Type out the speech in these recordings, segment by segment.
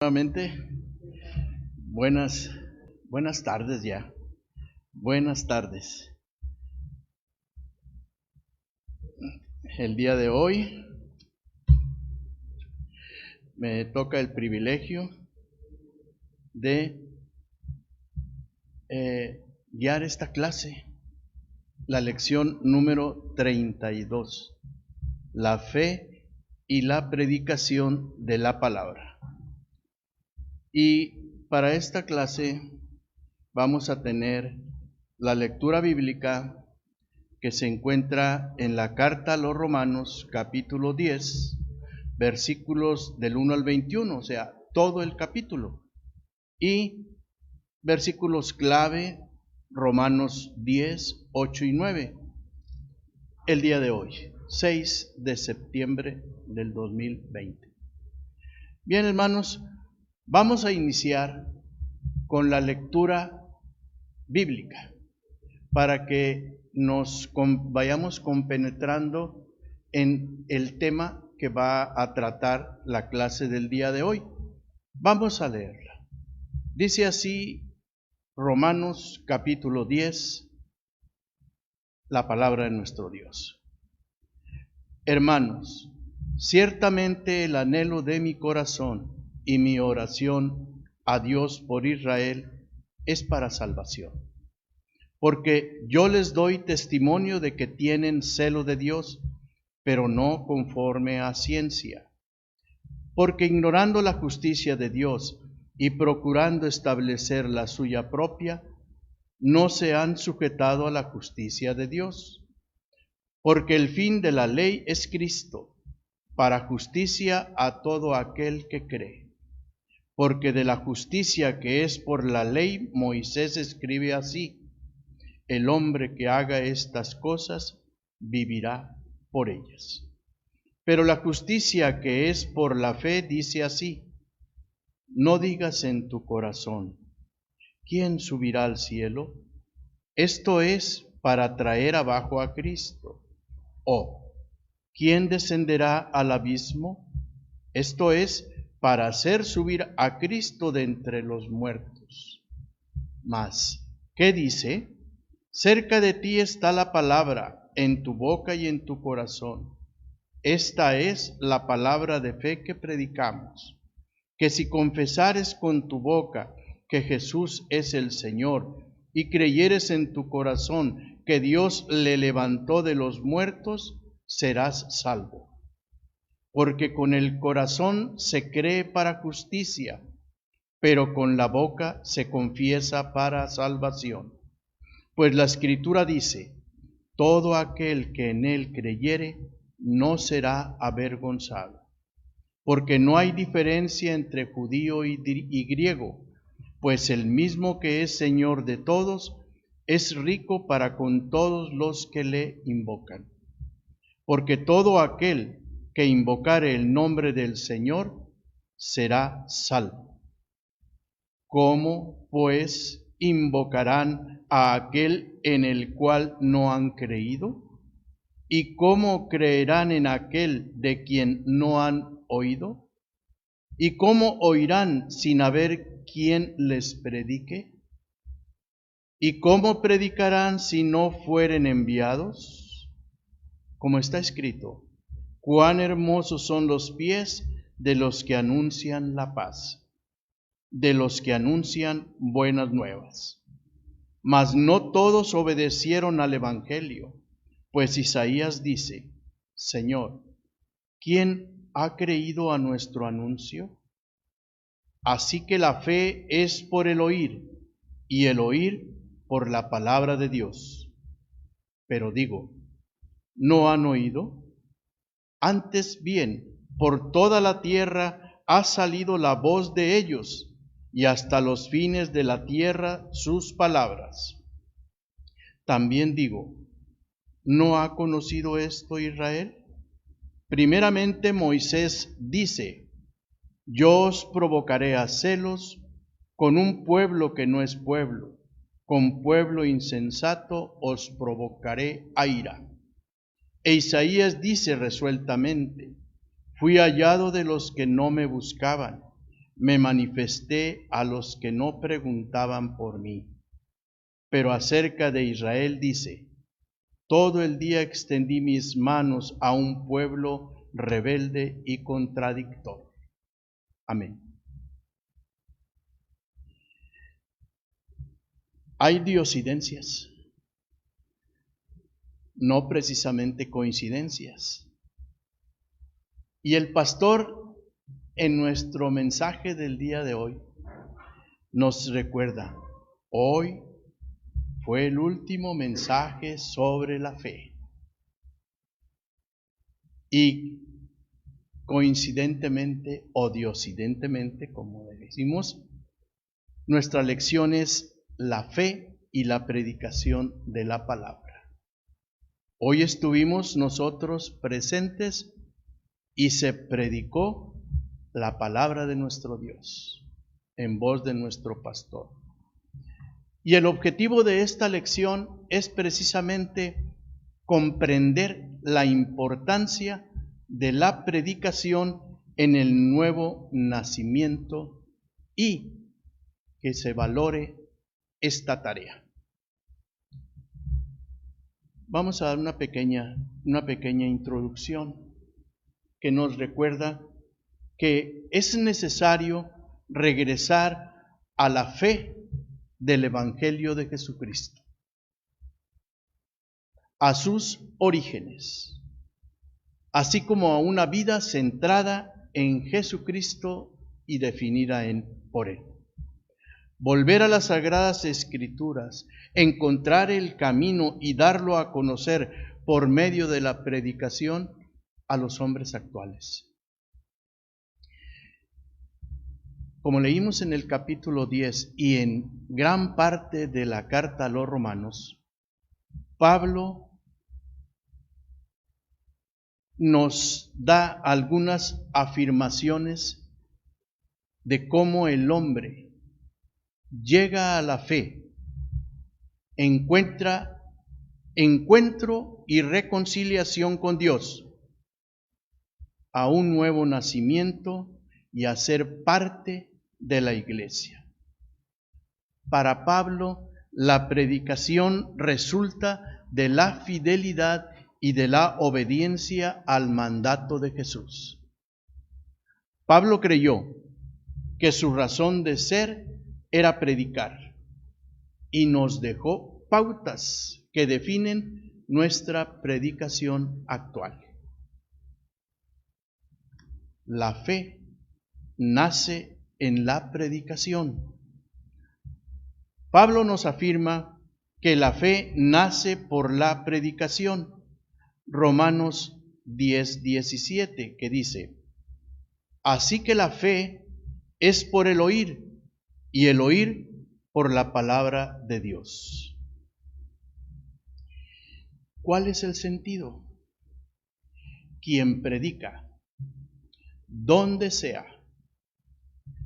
Nuevamente, buenas tardes ya. Buenas tardes. El día de hoy me toca el privilegio de guiar esta clase, la lección número 32, la fe y la predicación de la palabra. Y para esta clase vamos a tener la lectura bíblica que se encuentra en la carta a los Romanos, capítulo 10, versículos del 1 al 21, o sea, todo el capítulo. Y versículos clave, Romanos 10, 8 y 9, el día de hoy, 6 de septiembre del 2020. Bien, hermanos, vamos a iniciar con la lectura bíblica para que nos vayamos compenetrando en el tema que va a tratar la clase del día de hoy. Vamos a leerla. Dice así Romanos capítulo 10, la palabra de nuestro Dios. Hermanos, ciertamente el anhelo de mi corazón y mi oración a Dios por Israel es para salvación. Porque yo les doy testimonio de que tienen celo de Dios, pero no conforme a ciencia. Porque ignorando la justicia de Dios y procurando establecer la suya propia, no se han sujetado a la justicia de Dios. Porque el fin de la ley es Cristo, para justicia a todo aquel que cree. Porque de la justicia que es por la ley, Moisés escribe así: el hombre que haga estas cosas vivirá por ellas. Pero la justicia que es por la fe dice así: no digas en tu corazón, ¿quién subirá al cielo? Esto es para traer abajo a Cristo. O, ¿quién descenderá al abismo? Esto es para hacer subir a Cristo de entre los muertos. Mas, ¿qué dice? Cerca de ti está la palabra, en tu boca y en tu corazón. Esta es la palabra de fe que predicamos, que si confesares con tu boca que Jesús es el Señor y creyeres en tu corazón que Dios le levantó de los muertos, serás salvo. Porque con el corazón se cree para justicia, pero con la boca se confiesa para salvación. Pues la Escritura dice: todo aquel que en él creyere no será avergonzado. Porque no hay diferencia entre judío y griego, pues el mismo que es Señor de todos es rico para con todos los que le invocan. Porque todo aquel que invocare el nombre del Señor será salvo. ¿Cómo, pues, invocarán a aquel en el cual no han creído? ¿Y cómo creerán en aquel de quien no han oído? ¿Y cómo oirán sin haber quien les predique? ¿Y cómo predicarán si no fueren enviados? Como está escrito: cuán hermosos son los pies de los que anuncian la paz, de los que anuncian buenas nuevas. Mas no todos obedecieron al Evangelio, pues Isaías dice: Señor, ¿quién ha creído a nuestro anuncio? Así que la fe es por el oír, y el oír por la palabra de Dios. Pero digo, ¿no han oído? Antes bien, por toda la tierra ha salido la voz de ellos, y hasta los fines de la tierra sus palabras. También digo, ¿no ha conocido esto Israel? Primeramente Moisés dice: yo os provocaré a celos con un pueblo que no es pueblo, con pueblo insensato os provocaré a ira. E Isaías dice resueltamente: fui hallado de los que no me buscaban, me manifesté a los que no preguntaban por mí. Pero acerca de Israel dice, todo el día extendí mis manos a un pueblo rebelde y contradictor. Amén. Hay diosidencias, no precisamente coincidencias. Y el pastor, en nuestro mensaje del día de hoy, nos recuerda, hoy fue el último mensaje sobre la fe. Y coincidentemente o diosidentemente, como decimos, nuestra lección es la fe y la predicación de la palabra. Hoy estuvimos nosotros presentes y se predicó la palabra de nuestro Dios en voz de nuestro pastor. Y el objetivo de esta lección es precisamente comprender la importancia de la predicación en el nuevo nacimiento y que se valore esta tarea. Vamos a dar una pequeña introducción que nos recuerda que es necesario regresar a la fe del Evangelio de Jesucristo, a sus orígenes, así como a una vida centrada en Jesucristo y definida por Él. Volver a las Sagradas Escrituras, encontrar el camino y darlo a conocer por medio de la predicación a los hombres actuales. Como leímos en el capítulo 10 y en gran parte de la carta a los Romanos, Pablo nos da algunas afirmaciones de cómo el hombre llega a la fe, encuentra encuentro y reconciliación con Dios, a un nuevo nacimiento y a ser parte de la iglesia. Para Pablo, la predicación resulta de la fidelidad y de la obediencia al mandato de Jesús. Pablo creyó que su razón de ser era predicar y nos dejó pautas que definen nuestra predicación actual. La fe nace en la predicación. Pablo nos afirma que la fe nace por la predicación. Romanos 10:17, que dice: así que la fe es por el oír, y el oír por la palabra de Dios. ¿Cuál es el sentido? Quien predica, donde sea,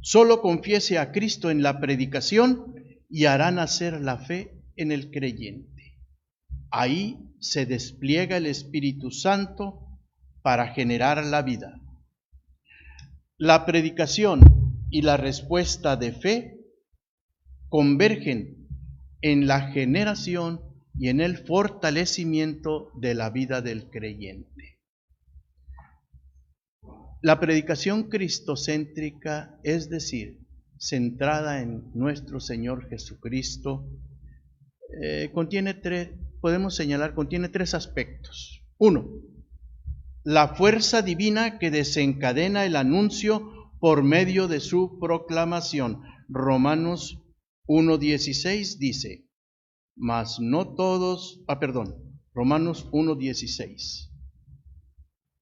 solo confiese a Cristo en la predicación y hará nacer la fe en el creyente. Ahí se despliega el Espíritu Santo para generar la vida. La predicación y la respuesta de fe convergen en la generación y en el fortalecimiento de la vida del creyente. La predicación cristocéntrica, es decir, centrada en nuestro Señor Jesucristo, contiene tres aspectos. 1. La fuerza divina que desencadena el anuncio por medio de su proclamación. Romanos 1:16 dice, Romanos 1:16.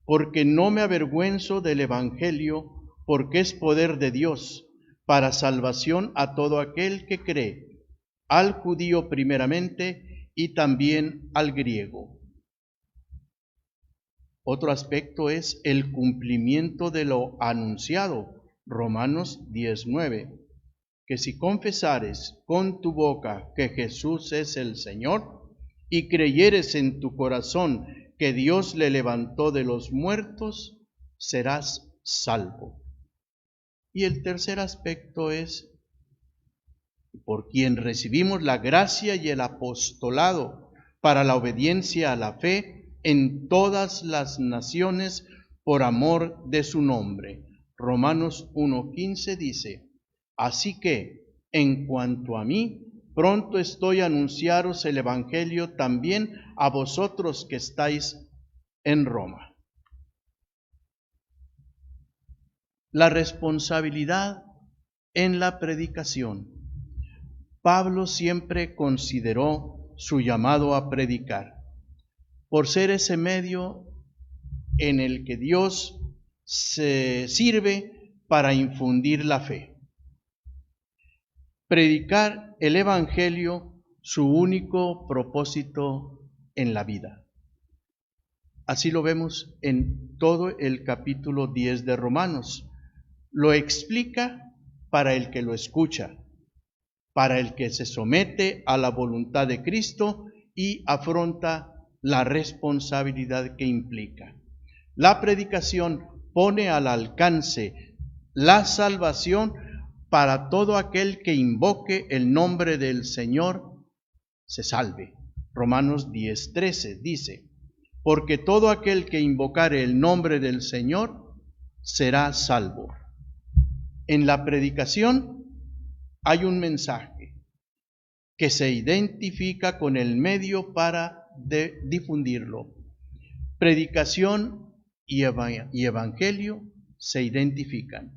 Porque no me avergüenzo del Evangelio, porque es poder de Dios para salvación a todo aquel que cree, al judío primeramente y también al griego. Otro aspecto es el cumplimiento de lo anunciado, Romanos 10:9, que si confesares con tu boca que Jesús es el Señor y creyeres en tu corazón que Dios le levantó de los muertos, serás salvo. Y el tercer aspecto es por quien recibimos la gracia y el apostolado para la obediencia a la fe en todas las naciones por amor de su nombre. Romanos 1:15 dice: así que, en cuanto a mí, pronto estoy a anunciaros el Evangelio también a vosotros que estáis en Roma. La responsabilidad en la predicación. Pablo siempre consideró su llamado a predicar, por ser ese medio en el que Dios se sirve para infundir la fe. Predicar el Evangelio, su único propósito en la vida. Así lo vemos en todo el capítulo 10 de Romanos. Lo explica para el que lo escucha, para el que se somete a la voluntad de Cristo y afronta la responsabilidad que implica. La predicación pone al alcance la salvación para todo aquel que invoque el nombre del Señor, se salve. Romanos 10:13 dice: porque todo aquel que invocare el nombre del Señor será salvo. En la predicación hay un mensaje que se identifica con el medio para difundirlo. Predicación y evangelio se identifican.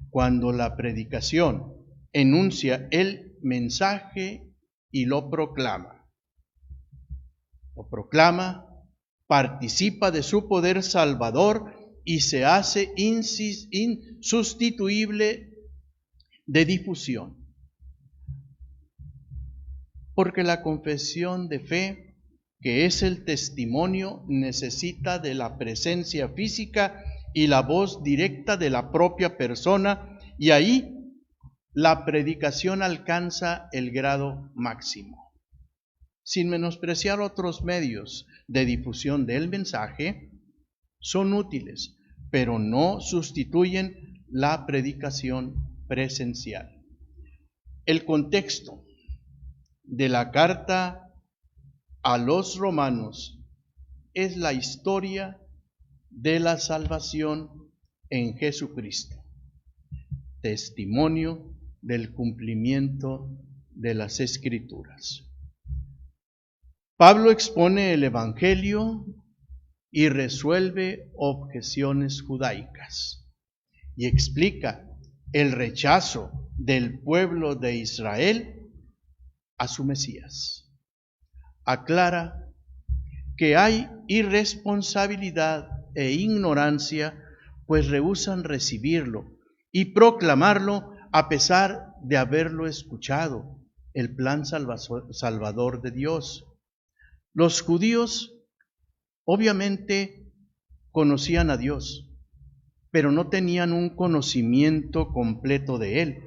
Cuando la predicación enuncia el mensaje y lo proclama, participa de su poder salvador y se hace insustituible de difusión. Porque la confesión de fe, que es el testimonio, necesita de la presencia física y la voz directa de la propia persona, y ahí la predicación alcanza el grado máximo. Sin menospreciar otros medios de difusión del mensaje, son útiles, pero no sustituyen la predicación presencial. El contexto de la carta a los romanos es la historia de la salvación en Jesucristo, testimonio del cumplimiento de las Escrituras. Pablo expone el Evangelio y resuelve objeciones judaicas y explica el rechazo del pueblo de Israel a su Mesías. Aclara que hay irresponsabilidad e ignorancia, pues rehúsan recibirlo y proclamarlo a pesar de haberlo escuchado, el plan salvador de Dios. Los judíos obviamente conocían a Dios, pero no tenían un conocimiento completo de Él.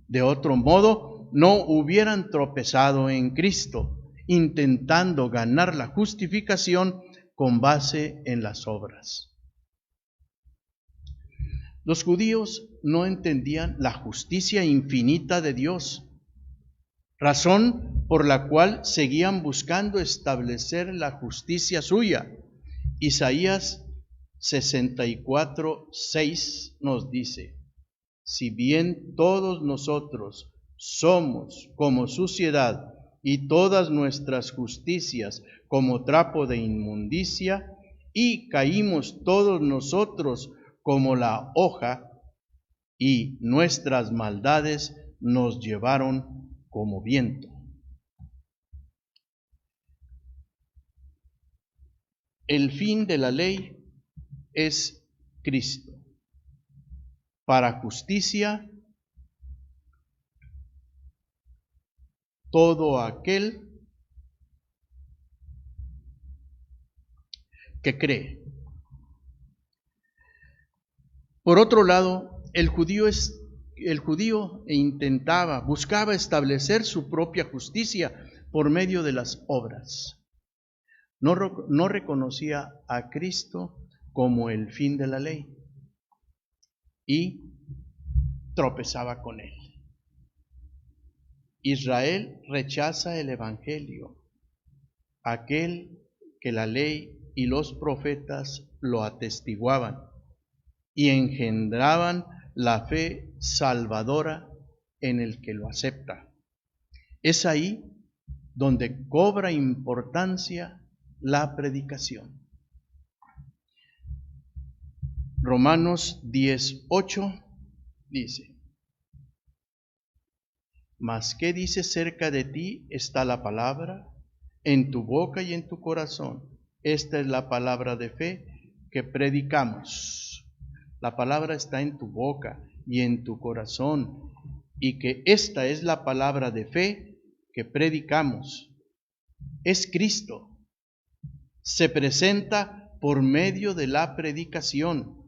De otro modo, no hubieran tropezado en Cristo, intentando ganar la justificación con base en las obras. Los judíos no entendían la justicia infinita de Dios, razón por la cual seguían buscando establecer la justicia suya. Isaías 64:6 nos dice: si bien todos nosotros somos como suciedad y todas nuestras justicias como trapo de inmundicia, y caímos todos nosotros como la hoja, y nuestras maldades nos llevaron como viento. El fin de la ley es Cristo, para justicia todo aquel que cree. Por otro lado, el judío buscaba establecer su propia justicia por medio de las obras. No reconocía a Cristo como el fin de la ley y tropezaba con él. Israel rechaza el Evangelio, aquel que la ley y los profetas lo atestiguaban y engendraban la fe salvadora en el que lo acepta. Es ahí donde cobra importancia la predicación. Romanos 10:8 dice: Mas ¿qué dice cerca de ti está la palabra? En tu boca y en tu corazón. Esta es la palabra de fe que predicamos. La palabra está en tu boca y en tu corazón, y que esta es la palabra de fe que predicamos. Es Cristo. Se presenta por medio de la predicación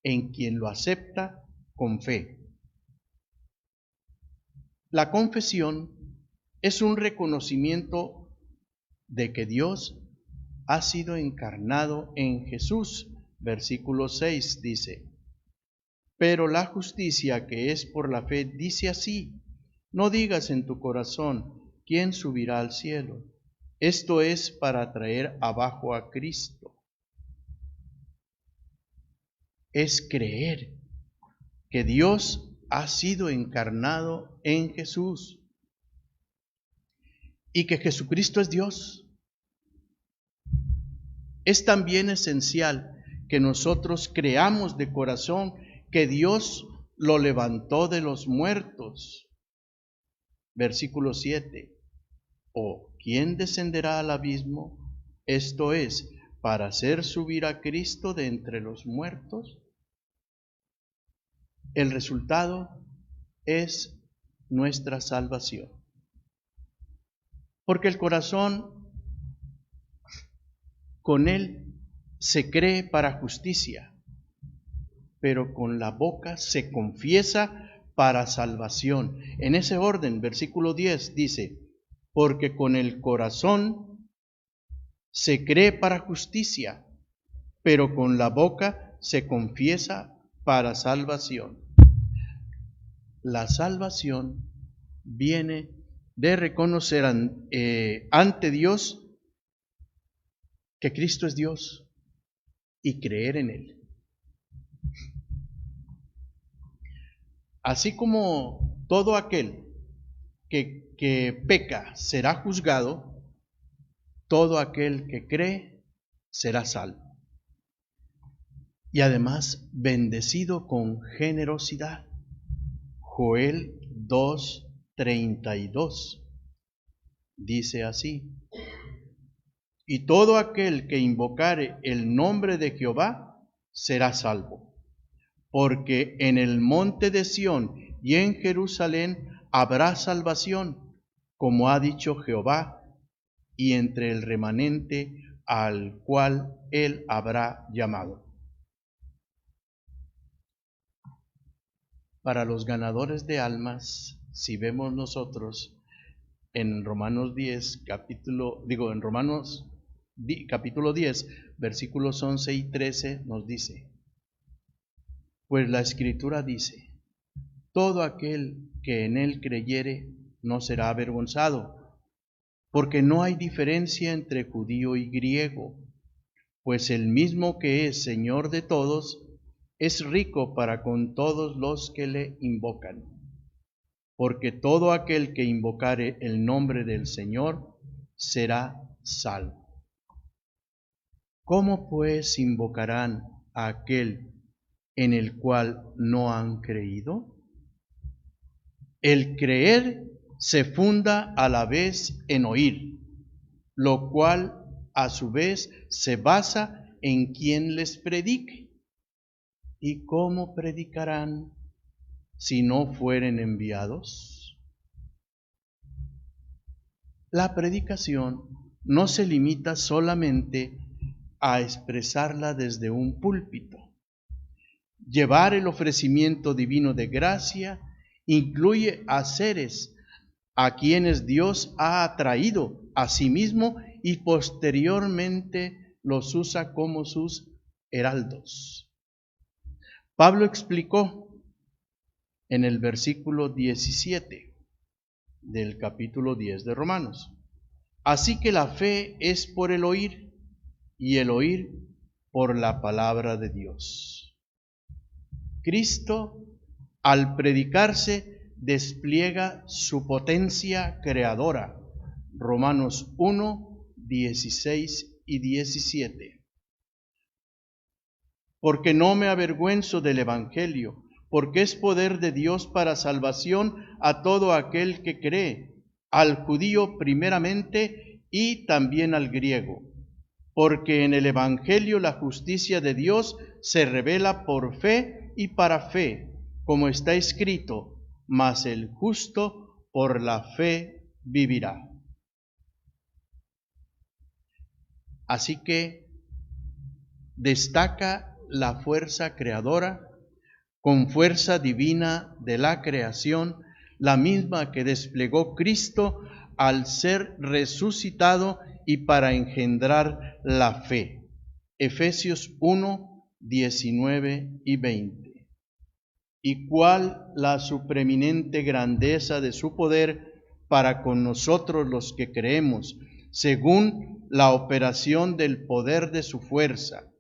en quien lo acepta con fe. La confesión es un reconocimiento de que Dios ha sido encarnado en Jesús. Versículo 6 dice: Pero la justicia que es por la fe dice así: No digas en tu corazón, ¿quién subirá al cielo? Esto es para traer abajo a Cristo. Es creer que Dios ha sido encarnado en Jesús y que Jesucristo es Dios. Es también esencial que nosotros creamos de corazón que Dios lo levantó de los muertos. Versículo 7. ¿O quién descenderá al abismo? Esto es, para hacer subir a Cristo de entre los muertos. El resultado es nuestra salvación. Porque el corazón, con él se cree para justicia, pero con la boca se confiesa para salvación. En ese orden, versículo 10 dice: Porque con el corazón se cree para justicia, pero con la boca se confiesa para salvación. La salvación viene de reconocer ante Dios que Cristo es Dios y creer en Él. Así como todo aquel que peca será juzgado, todo aquel que cree será salvo. Y además bendecido con generosidad. Joel 2:32 dice así: Y todo aquel que invocare el nombre de Jehová será salvo, porque en el monte de Sión y en Jerusalén habrá salvación, como ha dicho Jehová, y entre el remanente al cual él habrá llamado. Para los ganadores de almas, si vemos nosotros en Romanos 10, capítulo 10, versículos 11 y 13, nos dice: Pues la Escritura dice: Todo aquel que en él creyere no será avergonzado, porque no hay diferencia entre judío y griego, pues el mismo que es Señor de todos, es rico para con todos los que le invocan. Porque todo aquel que invocare el nombre del Señor será salvo. ¿Cómo pues invocarán a aquel en el cual no han creído? El creer se funda a la vez en oír, lo cual a su vez se basa en quien les predique. ¿Y cómo predicarán si no fueren enviados? La predicación no se limita solamente a expresarla desde un púlpito. Llevar el ofrecimiento divino de gracia incluye a seres a quienes Dios ha atraído a sí mismo y posteriormente los usa como sus heraldos. Pablo explicó en el versículo 17 del capítulo 10 de Romanos. Así que la fe es por el oír, y el oír por la palabra de Dios. Cristo, al predicarse, despliega su potencia creadora. Romanos 1, 16 y 17. Porque no me avergüenzo del Evangelio, porque es poder de Dios para salvación a todo aquel que cree, al judío primeramente y también al griego. Porque en el Evangelio la justicia de Dios se revela por fe y para fe, como está escrito, mas el justo por la fe vivirá. Así que destaca la fuerza creadora, con fuerza divina de la creación, la misma que desplegó Cristo al ser resucitado y para engendrar la fe. Efesios 1, 19 y 20. Y cuál la supreeminente grandeza de su poder para con nosotros los que creemos, según la operación del poder de su fuerza,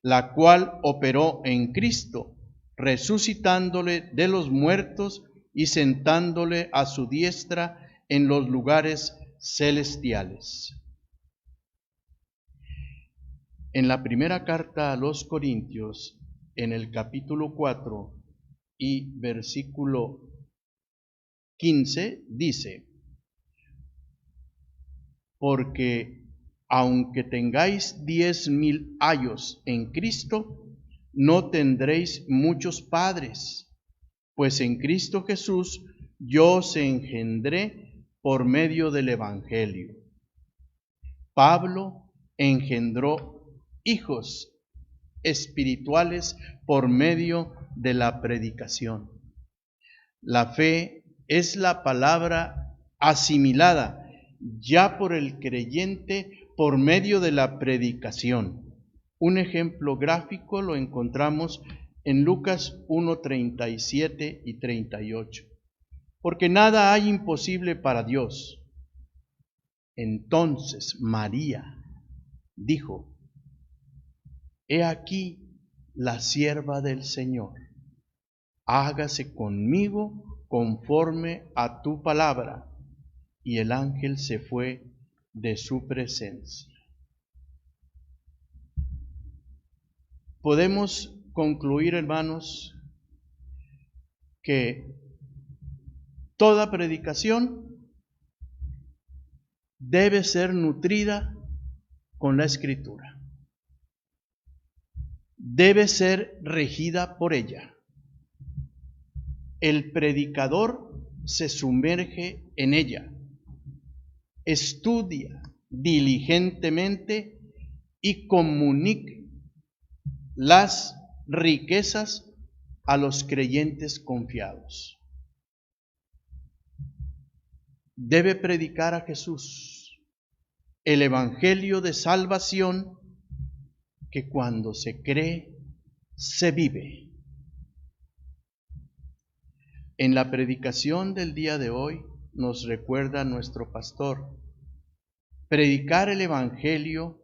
la cual operó en Cristo, resucitándole de los muertos y sentándole a su diestra en los lugares celestiales. En la primera carta a los Corintios, en el capítulo 4 y versículo 15, dice: porque aunque tengáis 10,000 años en Cristo, no tendréis muchos padres, pues en Cristo Jesús yo os engendré por medio del Evangelio. Pablo engendró hijos espirituales por medio de la predicación. La fe es la palabra asimilada ya por el creyente por medio de la predicación. Un ejemplo gráfico lo encontramos en Lucas 1, 37 y 38. Porque nada hay imposible para Dios. Entonces María dijo: he aquí la sierva del Señor, hágase conmigo conforme a tu palabra. Y el ángel se fue de su presencia. Podemos concluir, hermanos, que toda predicación debe ser nutrida con la Escritura. Debe ser regida por ella. El predicador se sumerge en ella, estudia diligentemente y comunica las riquezas a los creyentes confiados. Debe predicar a Jesús, el Evangelio de salvación, que cuando se cree, se vive. En la predicación del día de hoy nos recuerda nuestro pastor: predicar el Evangelio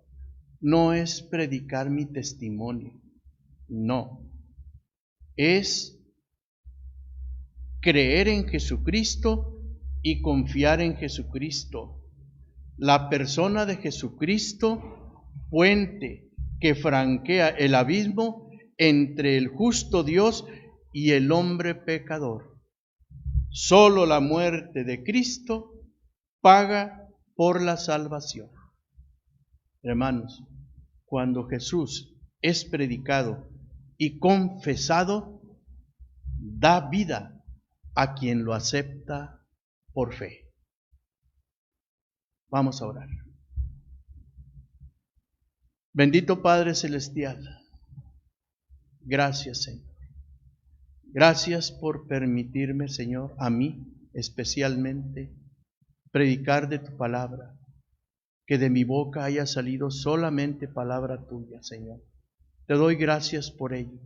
no es predicar mi testimonio, no. Es creer en Jesucristo y confiar en Jesucristo. La persona de Jesucristo, puente que franquea el abismo entre el justo Dios y el hombre pecador. Solo la muerte de Cristo paga por la salvación. Hermanos, cuando Jesús es predicado y confesado, da vida a quien lo acepta por fe. Vamos a orar. Bendito Padre Celestial, gracias, Señor. Gracias por permitirme, Señor, a mí especialmente, predicar de tu palabra, que de mi boca haya salido solamente palabra tuya, Señor. Te doy gracias por ello,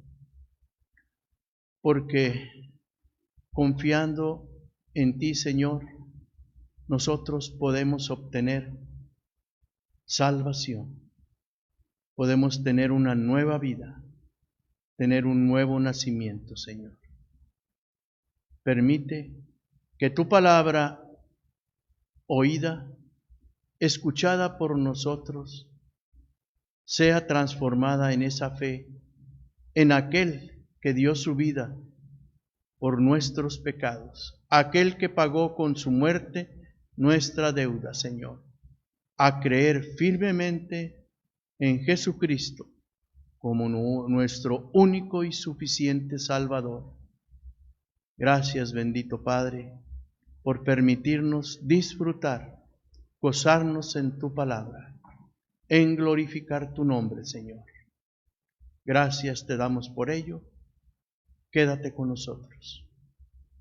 porque confiando en ti, Señor, nosotros podemos obtener salvación. Podemos tener una nueva vida, tener un nuevo nacimiento, Señor. Permite que tu palabra oída, escuchada por nosotros, sea transformada en esa fe, en aquel que dio su vida por nuestros pecados, aquel que pagó con su muerte nuestra deuda, Señor, a creer firmemente en Jesucristo como nuestro único y suficiente Salvador. Gracias, bendito Padre, por permitirnos disfrutar, gozarnos en tu palabra, en glorificar tu nombre, Señor. Gracias te damos por ello. Quédate con nosotros.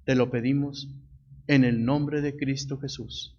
Te lo pedimos en el nombre de Cristo Jesús.